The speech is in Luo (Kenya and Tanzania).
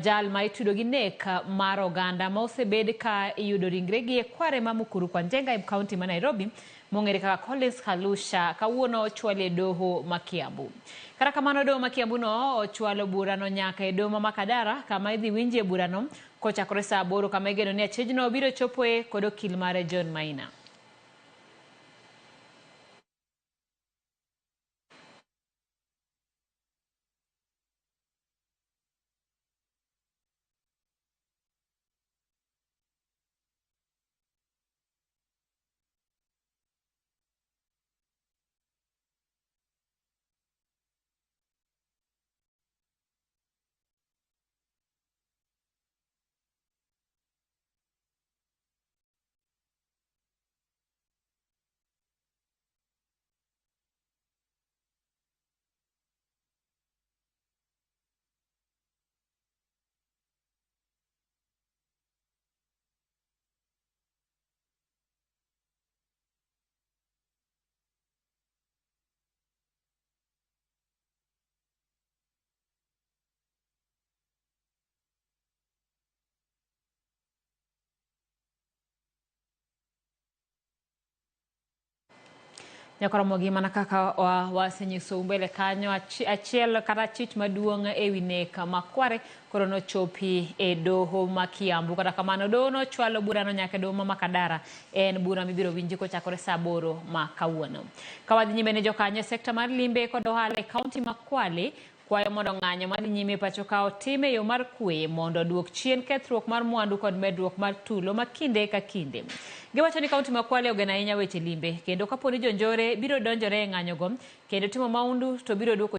Jal ma itudo gi nek mar oganda ma osebed ka iyudo ringregi e kware ma Mukuru kwa Njenga e kaunti ma Nairobi mong'ere kaka Collins Kalusha kawuono ochwal e doho ma Kiambu. Kata kamano doho ma Kiambu no ochwalo burano nyaka e doho ma Makadara kama idhi winje burano kochakore saa 8 kama igeno ni achejno biro chopoe kod okil mare John Maina. Nyakoromo gi mana kaka wasenyiso mbele kanyo achiel kata chich maduong' e wi nek makware koro nochopi e doho ma Kiambu. Kata kamano doho no chwalo burano nyaka doho ma Makadara en bura mibiro winji kochakore saa 8 ma kawuono. Kawadhi nyime ne jokanyo sekta mar limbe kod ohala e kaunti ma Kwale kwayo mondo ng'anyo madhi nyime pacho ka otim e yo mar kwe mondo duok chien kethruok mar mwandu kod medruok mar tulo ma kinde ka kinde. Giwacho ni kaunti ma Kwale ogena ahinya weche limbe kendo kapo ni jonjore biro donjore e ng'anyo go kendo timo maundu to biro duoko